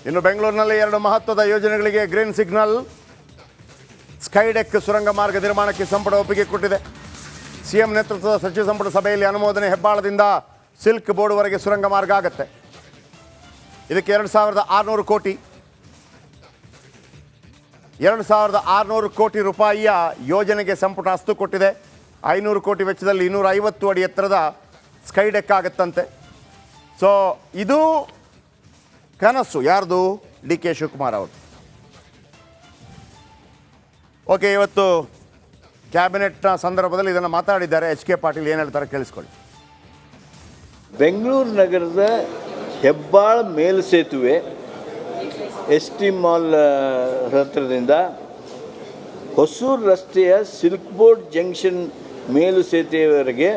ಇನ್ನು ಬೆಂಗಳೂರಿನಲ್ಲಿ 2 ಮಹತ್ವದ ಯೋಜನೆಗಳಿಗೆ ಗ್ರೀನ್ ಸಿಗ್ನಲ್. ಸ್ಕೈಡೆಕ್ ಸುರಂಗ ಮಾರ್ಗ ನಿರ್ಮಾಣಕ್ಕೆ ಸಂಪುಟ ಒಪ್ಪಿಗೆ ಕೊಟ್ಟಿದೆ. ಸಿಎಂ ನೇತೃತ್ವದ ಸಚಿವ ಸಂಪುಟ ಸಭೆಯಲ್ಲಿ ಅನುಮೋದನೆ. ಹೆಬ್ಬಾಳದಿಂದ ಸಿಲ್ಕ್ ಬೋರ್ಡ್ವರೆಗೆ ಸುರಂಗ ಮಾರ್ಗ ಆಗುತ್ತೆ. ಇದಕ್ಕೆ 2,600 ಕೋಟಿ 2,600 ಕೋಟಿ ರೂಪಾಯಿಯ ಯೋಜನೆಗೆ ಸಂಪುಟ ಅಸ್ತು ಕೊಟ್ಟಿದೆ. 500 ಕೋಟಿ ವೆಚ್ಚದಲ್ಲಿ 250 ಅಡಿ ಎತ್ತರದ ಸ್ಕೈಡೆಕ್ ಆಗುತ್ತಂತೆ. ಸೊ ಇದು ಕನಸು ಯಾರ್ದು? ಡಿ ಕೆ ಶಿವಕುಮಾರ್ ಅವರು. ಓಕೆ, ಇವತ್ತು ಕ್ಯಾಬಿನೆಟ್ನ ಸಂದರ್ಭದಲ್ಲಿ ಇದನ್ನು ಮಾತಾಡಿದ್ದಾರೆ. ಎಚ್ ಕೆ ಪಾಟೀಲ್ ಏನು ಹೇಳ್ತಾರೆ ಕೇಳಿಸ್ಕೊಳ್ಳಿ. ಬೆಂಗಳೂರು ನಗರದ ಹೆಬ್ಬಾಳ ಮೇಲ್ಸೇತುವೆ ಎಸ್ ಟಿ ಮಾಲ್ ಹತ್ತಿರದಿಂದ ಹೊಸೂರು ರಸ್ತೆಯ ಸಿಲ್ಕ್ ಬೋರ್ಡ್ ಜಂಕ್ಷನ್ ಮೇಲುಸೇತುವೆಯವರೆಗೆ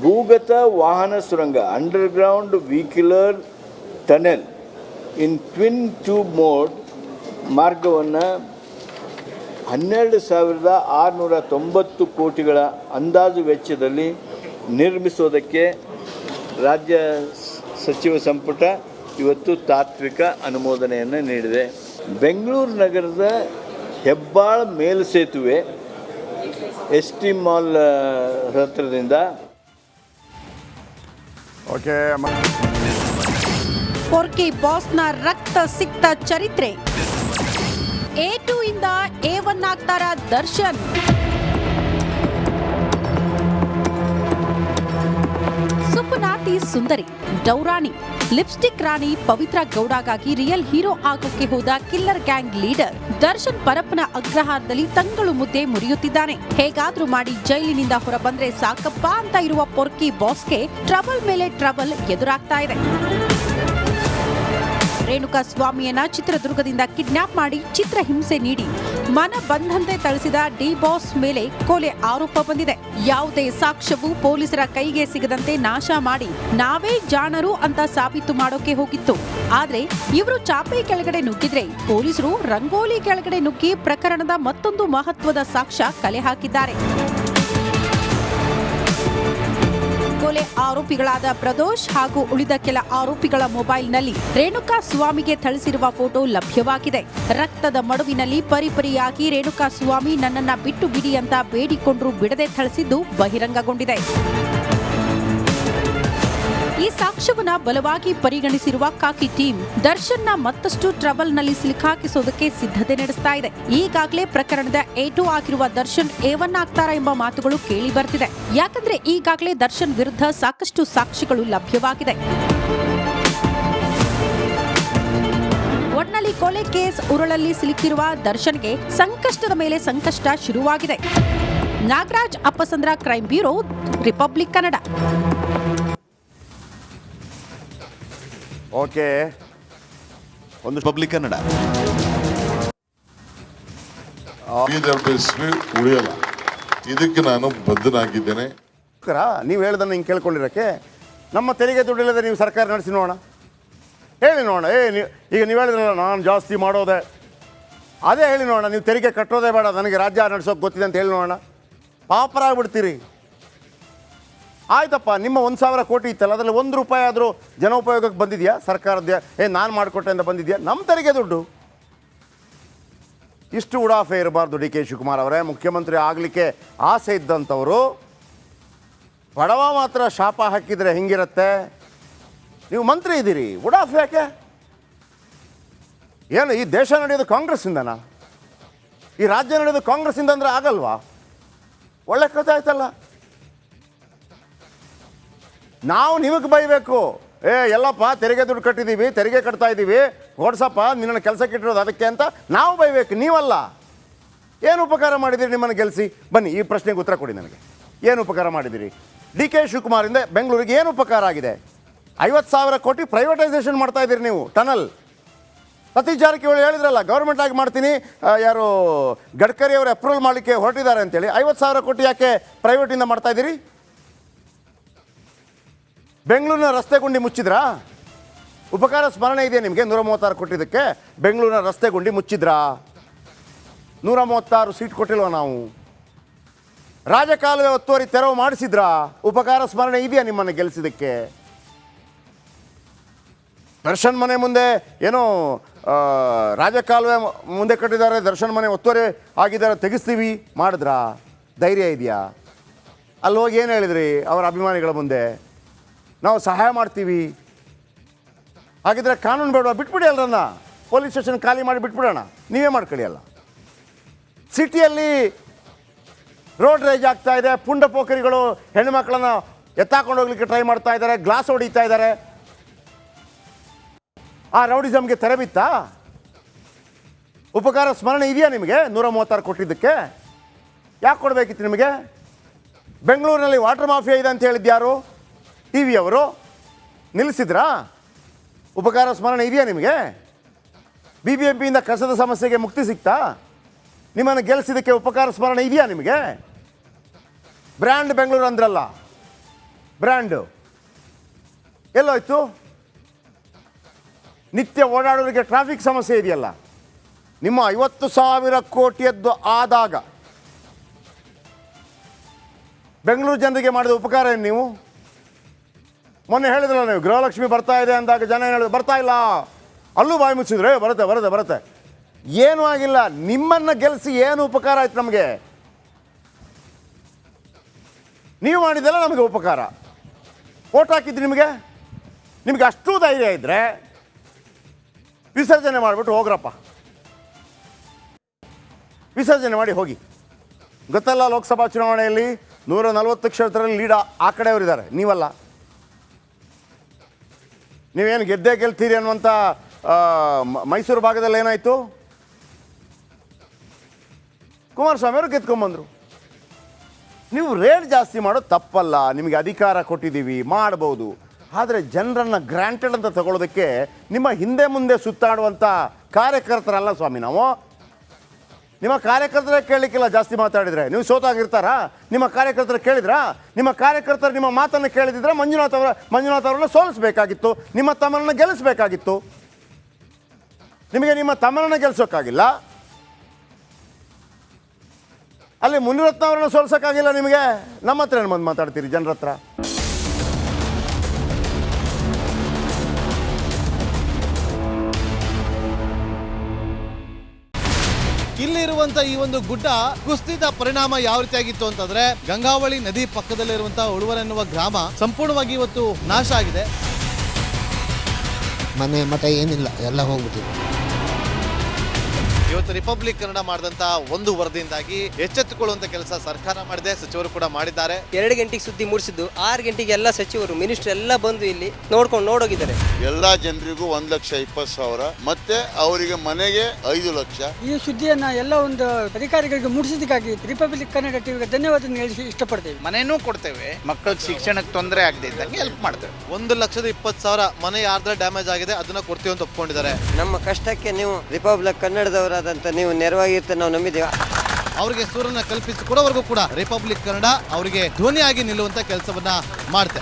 ಭೂಗತ ವಾಹನ ಸುರಂಗ ಅಂಡರ್ಗ್ರೌಂಡ್ ವೆಹಿಕ್ಯುಲರ್ ಟನೆಲ್ ಇನ್ ಟ್ವಿನ್ ಟ್ಯೂಬ್ ಮೋಡ್ ಮಾರ್ಗವನ್ನು 12,690 ಕೋಟಿಗಳ ಅಂದಾಜು ವೆಚ್ಚದಲ್ಲಿ ನಿರ್ಮಿಸೋದಕ್ಕೆ ರಾಜ್ಯ ಸಚಿವ ಸಂಪುಟ ಇವತ್ತು ತಾತ್ವಿಕ ಅನುಮೋದನೆಯನ್ನು ನೀಡಿದೆ. ಬೆಂಗಳೂರು ನಗರದ ಹೆಬ್ಬಾಳ ಮೇಲ್ಸೇತುವೆ ಎಸ್ ಟಿ ಮಾಲ್ ಹತ್ತಿರದಿಂದ ಪೊರ್ಕಿ ಬಾಸ್ನ ರಕ್ತ ಸಿಕ್ತ ಚರಿತ್ರೆ. A2 ಇಂದ A1 ಆಗ್ತಾರ ದರ್ಶನ್. ಸುಪನಾತಿ ಸುಂದರಿ ಡೌರಾಣಿ ಲಿಪ್ಸ್ಟಿಕ್ ರಾಣಿ ಪವಿತ್ರ ಗೌಡಗಾಗಿ ರಿಯಲ್ ಹೀರೋ ಆಗೋಕೆ ಹೋದ killer gang leader Darshan Parappana ಅಗ್ರಹಾರದಲ್ಲಿ ತಂಗಳು ಮುದ್ದೆ ಮುರಿಯುತ್ತಿದ್ದಾನೆ. ಹೇಗಾದ್ರೂ ಮಾಡಿ ಜೈಲಿನಿಂದ ಹೊರಬಂದ್ರೆ ಸಾಕಪ್ಪ ಅಂತ ಇರುವ ಪೊರ್ಕಿ ಬಾಸ್ಗೆ ಟ್ರಬಲ್ ಮೇಲೆ ಟ್ರಬಲ್ ಎದುರಾಗ್ತಾ ಇದೆ. ರೇಣುಕಾ ಸ್ವಾಮಿಯನ್ನ ಚಿತ್ರದುರ್ಗದಿಂದ ಕಿಡ್ನಾಪ್ ಮಾಡಿ ಚಿತ್ರಹಿಂಸೆ ನೀಡಿ ಮನ ಬಂದಂತೆ ಥಳಿಸಿದ ಡಿ ಬಾಸ್ ಮೇಲೆ ಕೊಲೆ ಆರೋಪ ಬಂದಿದೆ. ಯಾವುದೇ ಸಾಕ್ಷ್ಯವೂ ಪೊಲೀಸರ ಕೈಗೆ ಸಿಗದಂತೆ ನಾಶ ಮಾಡಿ ನಾವೇ ಜಾಣರು ಅಂತ ಸಾಬೀತು ಮಾಡೋಕೆ ಹೋಗಿತ್ತು. ಆದ್ರೆ ಇವರು ಚಾಪೆ ಕೆಳಗಡೆ ನುಗ್ಗಿದ್ರೆ ಪೊಲೀಸರು ರಂಗೋಲಿ ಕೆಳಗಡೆ ನುಗ್ಗಿ ಪ್ರಕರಣದ ಮತ್ತೊಂದು ಮಹತ್ವದ ಸಾಕ್ಷ್ಯ ಕಲೆ ಹಾಕಿದ್ದಾರೆ. ಕೊಲೆ ಆರೋಪಿಗಳಾದ ಪ್ರದೋಷ್ ಹಾಗೂ ಉಳಿದ ಕೆಲ ಆರೋಪಿಗಳ ಮೊಬೈಲ್ನಲ್ಲಿ ರೇಣುಕಾ ಸ್ವಾಮಿಗೆ ಥಳಿಸಿರುವ ಫೋಟೋ ಲಭ್ಯವಾಗಿದೆ. ರಕ್ತದ ಮಡುವಿನಲ್ಲಿ ಪರಿಪರಿಯಾಗಿ ರೇಣುಕಾ ಸ್ವಾಮಿ ನನ್ನನ್ನ ಬಿಟ್ಟು ಬಿಡಿ ಅಂತ ಬೇಡಿಕೊಂಡ್ರು ಬಿಡದೆ ಥಳಿಸಿದ್ದು ಬಹಿರಂಗಗೊಂಡಿದೆ. ಈ ಸಾಕ್ಷ್ಯವನ್ನ ಬಲವಾಗಿ ಪರಿಗಣಿಸಿರುವ ಕಾಕಿ ಟೀಮ್ ದರ್ಶನ್ನ ಮತ್ತಷ್ಟು ಟ್ರಬಲ್ನಲ್ಲಿ ಸಿಲುಕಾಕಿಸೋದಕ್ಕೆ ಸಿದ್ಧತೆ ನಡೆಸ್ತಾ ಇದೆ. ಈಗಾಗಲೇ ಪ್ರಕರಣದ A2 ಆಗಿರುವ ದರ್ಶನ್ A1 ಆಗ್ತಾರಾ ಎಂಬ ಮಾತುಗಳು ಕೇಳಿ ಬರ್ತಿದೆ. ಯಾಕಂದ್ರೆ ಈಗಾಗಲೇ ದರ್ಶನ್ ವಿರುದ್ಧ ಸಾಕಷ್ಟು ಸಾಕ್ಷಿಗಳು ಲಭ್ಯವಾಗಿದೆ. ಒಟ್ನಲ್ಲಿ ಕೊಲೆ ಕೇಸ್ ಉರುಳಲ್ಲಿ ಸಿಲುಕಿರುವ ದರ್ಶನ್ಗೆ ಸಂಕಷ್ಟದ ಮೇಲೆ ಸಂಕಷ್ಟ ಶುರುವಾಗಿದೆ. Nagaraj Appasandra, crime bureau, Republic Kannada. Okay, ಒಂದು ಪಬ್ಲಿಕ್ ಕನ್ನಡ. ಉಳಿಯಲ್ಲ, ಇದಕ್ಕೆ ನಾನು ಬದ್ಧನಾಗಿದ್ದೇನೆ. ನೀವು ಹೇಳ್ದನ್ನು ಹಿಂಗೆ ಕೇಳ್ಕೊಂಡಿರೋಕ್ಕೆ ನಮ್ಮ ತೆರಿಗೆ ದುಡ್ಡಿಲ್ಲದೆ ನೀವು ಸರ್ಕಾರ ನಡೆಸಿ ನೋಡೋಣ, ಹೇಳಿ ನೋಡೋಣ. ಈಗ ನೀವು ಹೇಳಿದ್ರಲ್ಲ ನಾನು ಜಾಸ್ತಿ ಮಾಡೋದೆ, ಅದೇ ಹೇಳಿ ನೋಡೋಣ. ನೀವು ತೆರಿಗೆ ಕಟ್ಟೋದೇ ಬೇಡ, ನನಗೆ ರಾಜ್ಯ ನಡೆಸೋಕೆ ಗೊತ್ತಿದೆ ಅಂತ ಹೇಳಿ ನೋಡೋಣ. ಪಾಪರಾಗ್ಬಿಡ್ತೀರಿ. ಆಯ್ತಪ್ಪ, ನಿಮ್ಮ 1,000 ಕೋಟಿ ಇತ್ತಲ್ಲ, ಅದರಲ್ಲಿ 1 ರೂಪಾಯಿ ಆದರೂ ಜನೋಪಯೋಗಕ್ಕೆ ಬಂದಿದೆಯಾ? ಸರ್ಕಾರದ ನಾನು ಮಾಡಿಕೊಟ್ಟೆ ಅಂತ ಬಂದಿದೆಯಾ? ನಮ್ಮ ತೆರಿಗೆ ದುಡ್ಡು. ಇಷ್ಟು ಉಡಾಫೆ ಇರಬಾರ್ದು. ಡಿ ಕೆ ಶಿವಕುಮಾರ್ ಅವರೇ, ಮುಖ್ಯಮಂತ್ರಿ ಆಗಲಿಕ್ಕೆ ಆಸೆ ಇದ್ದಂಥವರು ಬಡವ ಮಾತ್ರ ಶಾಪ ಹಾಕಿದರೆ ಹೆಂಗಿರುತ್ತೆ? ನೀವು ಮಂತ್ರಿ ಇದ್ದೀರಿ, ಉಡಾಫೆ ಯಾಕೆ? ಏನು ಈ ದೇಶ ನಡೆಯೋದು ಕಾಂಗ್ರೆಸ್ಸಿಂದನಾ? ಈ ರಾಜ್ಯ ನಡೆಯೋದು ಕಾಂಗ್ರೆಸ್ಸಿಂದ ಅಂದರೆ ಆಗಲ್ವಾ? ಒಳ್ಳೆ ಕಥೆ ಆಯ್ತಲ್ಲ. ನಾವು ನಿಮಗೆ ಬೈಬೇಕು, ಎಲ್ಲಪ್ಪ ತೆರಿಗೆ ದುಡ್ಡು ಕಟ್ಟಿದ್ದೀವಿ, ತೆರಿಗೆ ಕಟ್ತಾ ಇದ್ದೀವಿ, ಓಡಿಸಪ್ಪ ನಿನ್ನನ್ನು ಕೆಲಸಕ್ಕೆ ಇಟ್ಟಿರೋದು ಅದಕ್ಕೆ ಅಂತ ನಾವು ಬೈಬೇಕು, ನೀವಲ್ಲ. ಏನು ಉಪಕಾರ ಮಾಡಿದ್ದೀರಿ ನಿಮ್ಮನ್ನು ಗೆಲ್ಲಿಸಿ? ಬನ್ನಿ ಈ ಪ್ರಶ್ನೆಗೆ ಉತ್ತರ ಕೊಡಿ ನನಗೆ. ಏನು ಉಪಕಾರ ಮಾಡಿದ್ದೀರಿ? ಡಿ ಕೆ ಶಿವಕುಮಾರಿಂದ ಬೆಂಗಳೂರಿಗೆ ಏನು ಉಪಕಾರ ಆಗಿದೆ? 50,000 ಕೋಟಿ ಪ್ರೈವೇಟೈಸೇಷನ್ ಮಾಡ್ತಾ ಇದ್ದೀರಿ ನೀವು. ಟನಲ್ ಸತೀಶ್ ಜಾರಕಿಹೊಳಿ ಹೇಳಿದ್ರಲ್ಲ, ಗೌರ್ಮೆಂಟ್ ಆಗಿ ಮಾಡ್ತೀನಿ, ಯಾರು ಗಡ್ಕರಿ ಅವರು ಅಪ್ರೂವಲ್ ಮಾಡಲಿಕ್ಕೆ ಹೊರಟಿದ್ದಾರೆ ಅಂತೇಳಿ. 50,000 ಕೋಟಿ ಯಾಕೆ ಪ್ರೈವೇಟಿಂದ ಮಾಡ್ತಾ ಇದ್ದೀರಿ? ಬೆಂಗಳೂರಿನ ರಸ್ತೆ ಗುಂಡಿ ಮುಚ್ಚಿದ್ರಾ? ಉಪಕಾರ ಸ್ಮರಣೆ ಇದೆಯಾ ನಿಮಗೆ? 136 ಕೊಟ್ಟಿದ್ದಕ್ಕೆ ಬೆಂಗಳೂರಿನ ರಸ್ತೆ ಗುಂಡಿ ಮುಚ್ಚಿದ್ರಾ? 136 ಸೀಟ್ ಕೊಟ್ಟಿಲ್ವ ನಾವು? ರಾಜಕಾಲುವೆ ಒತ್ತುವರಿ ತೆರವು ಮಾಡಿಸಿದ್ರಾ? ಉಪಕಾರ ಸ್ಮರಣೆ ಇದೆಯಾ ನಿಮ್ಮನ್ನು ಗೆಲ್ಲಿಸಿದ್ದಕ್ಕೆ? ದರ್ಶನ್ ಮನೆ ಮುಂದೆ ಏನೋ ರಾಜಕಾಲುವೆ ಮುಂದೆ ಕಟ್ಟಿದ್ದಾರೆ, ದರ್ಶನ್ ಮನೆ ಒತ್ತುವರಿ ಆಗಿದ್ದಾರೆ, ತೆಗಿಸ್ತೀವಿ ಮಾಡಿದ್ರಾ? ಧೈರ್ಯ ಇದೆಯಾ? ಅಲ್ಲಿ ಹೋಗಿ ಏನು ಹೇಳಿದ್ರಿ ಅವರ ಅಭಿಮಾನಿಗಳ ಮುಂದೆ? ನಾವು ಸಹಾಯ ಮಾಡ್ತೀವಿ. ಹಾಗಿದ್ರೆ ಕಾನೂನು ಬೇಡ, ಬಿಟ್ಬಿಡಿ ಅಲ್ರನ್ನ, ಪೊಲೀಸ್ ಸ್ಟೇಷನ್ ಖಾಲಿ ಮಾಡಿ ಬಿಟ್ಬಿಡೋಣ, ನೀವೇ ಮಾಡ್ಕೊಳ್ಳಿ ಅಲ್ಲ. ಸಿಟಿಯಲ್ಲಿ ರೋಡ್ ರೇಜ್ ಆಗ್ತಾ ಇದೆ, ಪುಂಡ ಪೋಖರಿಗಳು ಹೆಣ್ಣು ಮಕ್ಕಳನ್ನು ಎತ್ತಾಕೊಂಡು ಹೋಗ್ಲಿಕ್ಕೆ ಟ್ರೈ ಮಾಡ್ತಾ ಇದ್ದಾರೆ, ಗ್ಲಾಸ್ ಹೊಡಿತಾ ಇದ್ದಾರೆ. ಆ ರೌಡಿಸಮ್ಗೆ ತೆರೆ ಬಿತ್ತಾ? ಉಪಕಾರ ಸ್ಮರಣೆ ಇದೆಯಾ ನಿಮಗೆ 136 ಕೊಟ್ಟಿದ್ದಕ್ಕೆ? ಯಾಕೆ ಕೊಡಬೇಕಿತ್ತು ನಿಮಗೆ? ಬೆಂಗಳೂರಿನಲ್ಲಿ ವಾಟರ್ ಮಾಫಿಯಾ ಇದೆ ಅಂತ ಹೇಳಿದ್ಯಾರು? ಟಿ ವಿಯವರು ನಿಲ್ಲಿಸಿದ್ರಾ? ಉಪಕಾರ ಸ್ಮರಣೆ ಇದೆಯಾ ನಿಮಗೆ? BBMPಯಿಂದ ಕಸದ ಸಮಸ್ಯೆಗೆ ಮುಕ್ತಿ ಸಿಗ್ತಾ? ನಿಮ್ಮನ್ನು ಗೆಲ್ಲಿಸಿದ್ದಕ್ಕೆ ಉಪಕಾರ ಸ್ಮರಣೆ ಇದೆಯಾ ನಿಮಗೆ? ಬ್ರ್ಯಾಂಡ್ ಬೆಂಗಳೂರು ಅಂದ್ರಲ್ಲ, ಬ್ರ್ಯಾಂಡು ಎಲ್ಲೋಯ್ತು? ನಿತ್ಯ ಓಡಾಡೋರಿಗೆ ಟ್ರಾಫಿಕ್ ಸಮಸ್ಯೆ ಇದೆಯಲ್ಲ. ನಿಮ್ಮ 50,000 ಕೋಟಿಯದ್ದು ಆದಾಗ ಬೆಂಗಳೂರು ಜನರಿಗೆ ಮಾಡಿದ ಉಪಕಾರ ಏನು ನೀವು? ಮೊನ್ನೆ ಹೇಳಿದ್ರಲ್ಲ ನೀವು, ಗೃಹಲಕ್ಷ್ಮಿ ಬರ್ತಾ ಇದೆ ಅಂದಾಗ ಜನ ಏನು ಹೇಳಿದ್ರು? ಬರ್ತಾ ಇಲ್ಲ. ಅಲ್ಲೂ ಬಾಯಿ ಮುಚ್ಚಿದ್ರೆ ಬರುತ್ತೆ ಬರುತ್ತೆ ಬರುತ್ತೆ. ಏನೂ ಆಗಿಲ್ಲ. ನಿಮ್ಮನ್ನು ಗೆಲ್ಲಿಸಿ ಏನು ಉಪಕಾರ ಆಯ್ತು ನಮಗೆ? ನೀವು ಮಾಡಿದೆಲ್ಲ ನಮಗೆ ಉಪಕಾರ. ಓಟ್ ಹಾಕಿದ್ದು ನಿಮಗೆ ಅಷ್ಟು ಧೈರ್ಯ ಇದ್ದರೆ ವಿಸರ್ಜನೆ ಮಾಡಿಬಿಟ್ಟು ಹೋಗ್ರಪ್ಪ, ವಿಸರ್ಜನೆ ಮಾಡಿ ಹೋಗಿ. ಗೊತ್ತಲ್ಲ, ಲೋಕಸಭಾ ಚುನಾವಣೆಯಲ್ಲಿ 140 ಕ್ಷೇತ್ರದಲ್ಲಿ ಲೀಡ್ ಆ ಕಡೆಯವರಿದ್ದಾರೆ, ನೀವಲ್ಲ. ನೀವೇನು ಗೆದ್ದೇ ಗೆಲ್ತೀರಿ ಅನ್ನುವಂಥ ಮೈಸೂರು ಭಾಗದಲ್ಲಿ ಏನಾಯಿತು? ಕುಮಾರಸ್ವಾಮಿ ಅವರು ಗೆದ್ಕೊಂಬಂದರು. ನೀವು ರೇಟ್ ಜಾಸ್ತಿ ಮಾಡೋದು ತಪ್ಪಲ್ಲ, ನಿಮಗೆ ಅಧಿಕಾರ ಕೊಟ್ಟಿದ್ದೀವಿ, ಮಾಡ್ಬೋದು. ಆದರೆ ಜನರನ್ನು ಗ್ರಾಂಟೆಡ್ ಅಂತ ತಗೊಳ್ಳೋದಕ್ಕೆ ನಿಮ್ಮ ಹಿಂದೆ ಮುಂದೆ ಸುತ್ತಾಡುವಂಥ ಕಾರ್ಯಕರ್ತರಲ್ಲ ಸ್ವಾಮಿ ನಾವು. ನಿಮ್ಮ ಕಾರ್ಯಕರ್ತರೇ ಕೇಳಲಿಕ್ಕಿಲ್ಲ ಜಾಸ್ತಿ ಮಾತಾಡಿದರೆ. ನೀವು ಸೋತಾಗಿರ್ತಾರಾ? ನಿಮ್ಮ ಕಾರ್ಯಕರ್ತರು ಕೇಳಿದ್ರಾ? ನಿಮ್ಮ ಕಾರ್ಯಕರ್ತರು ನಿಮ್ಮ ಮಾತನ್ನು ಕೇಳಿದಿದ್ರೆ ಮಂಜುನಾಥ್ ಅವರನ್ನು ಸೋಲಿಸಬೇಕಾಗಿತ್ತು, ನಿಮ್ಮ ತಮ್ಮನನ್ನು ಗೆಲ್ಲಿಸಬೇಕಾಗಿತ್ತು. ನಿಮಗೆ ನಿಮ್ಮ ತಮ್ಮನನ್ನು ಗೆಲ್ಲಿಸೋಕ್ಕಾಗಿಲ್ಲ, ಅಲ್ಲಿ ಮುನಿರತ್ನ ಅವರನ್ನು ಸೋಲಿಸೋಕ್ಕಾಗಿಲ್ಲ ನಿಮಗೆ. ನಮ್ಮ ಹತ್ರ ಏನು ಬಂದು ಮಾತಾಡ್ತೀರಿ ಜನರ ಹತ್ರ? ಇಲ್ಲಿರುವಂತ ಈ ಒಂದು ಗುಡ್ಡ ಕುಸಿದ ಪರಿಣಾಮ ಯಾವ ರೀತಿಯಾಗಿತ್ತು ಅಂತಂದ್ರೆ, ಗಂಗಾವಳಿ ನದಿ ಪಕ್ಕದಲ್ಲಿರುವಂತಹ ಉಳುವರ್ ಎನ್ನುವ ಗ್ರಾಮ ಸಂಪೂರ್ಣವಾಗಿ ಇವತ್ತು ನಾಶ ಆಗಿದೆ. ಮನೆ ಮಠ ಏನಿಲ್ಲ, ಎಲ್ಲ ಹೋಗ್ಬಿಟ್ಟಿದೆ. ಇವತ್ತು ರಿಪಬ್ಲಿಕ್ ಕನ್ನಡ ಮಾಡಿದಂತ ಒಂದು ವರದಿಯಿಂದಾಗಿ ಎಚ್ಚೆತ್ತುಕೊಳ್ಳುವಂತ ಕೆಲಸ ಸರ್ಕಾರ ಮಾಡಿದೆ, ಸಚಿವರು ಕೂಡ ಮಾಡಿದ್ದಾರೆ. 2 ಗಂಟೆಗೆ ಸುದ್ದಿ ಮೂಡಿಸಿದ್ದು 6 ಗಂಟೆಗೆ ಎಲ್ಲ ಸಚಿವರು ಮಿನಿಸ್ಟರ್ ಎಲ್ಲ ಬಂದು ಇಲ್ಲಿ ನೋಡೋಗಿದ್ದಾರೆ. ಎಲ್ಲಾ ಜನರಿಗೂ 1,20,000 ಮತ್ತೆ ಅವರಿಗೆ ಮನೆಗೆ 5 ಲಕ್ಷ. ಈ ಸುದ್ದಿಯನ್ನ ಎಲ್ಲ ಒಂದು ಅಧಿಕಾರಿಗಳಿಗೆ ಮೂಡಿಸಿದ್ದಕ್ಕಾಗಿ ರಿಪಬ್ಲಿಕ್ ಕನ್ನಡ ಟಿವಿಗೆ ಧನ್ಯವಾದ ಹೇಳಿ ಇಷ್ಟಪಡ್ತೇವೆ. ಮನೆನೂ ಕೊಡ್ತೇವೆ, ಮಕ್ಕಳ ಶಿಕ್ಷಣಕ್ಕೆ ತೊಂದರೆ ಆಗದೆ ಇದ್ದಂಗೆ ಹೆಲ್ಪ್ ಮಾಡ್ತೇವೆ. 1,20,000 ಮನೆ ಯಾರ್ದ್ರ ಡ್ಯಾಮೇಜ್ ಆಗಿದೆ ಅದನ್ನ ಕೊಡ್ತೀವಿ ಅಂತ ಒಪ್ಕೊಂಡಿದ್ದಾರೆ. ನಮ್ಮ ಕಷ್ಟಕ್ಕೆ ನೀವು ರಿಪಬ್ಲಿಕ್ ಕನ್ನಡದವರಾದಂತ ನೀವು ನೆರವಾಗಿರುತ್ತೆ ನಾವು ನಂಬಿದ್ದೇವೆ. ಅವರಿಗೆ ಸೂರನ್ನ ಕಲ್ಪಿಸಿಕೊಡೋವರೆಗೂ ಕೂಡ ರಿಪಬ್ಲಿಕ್ ಕನ್ನಡ ಅವರಿಗೆ ಧ್ವನಿಯಾಗಿ ನಿಲ್ಲುವಂತ ಕೆಲಸವನ್ನ ಮಾಡುತ್ತೆ.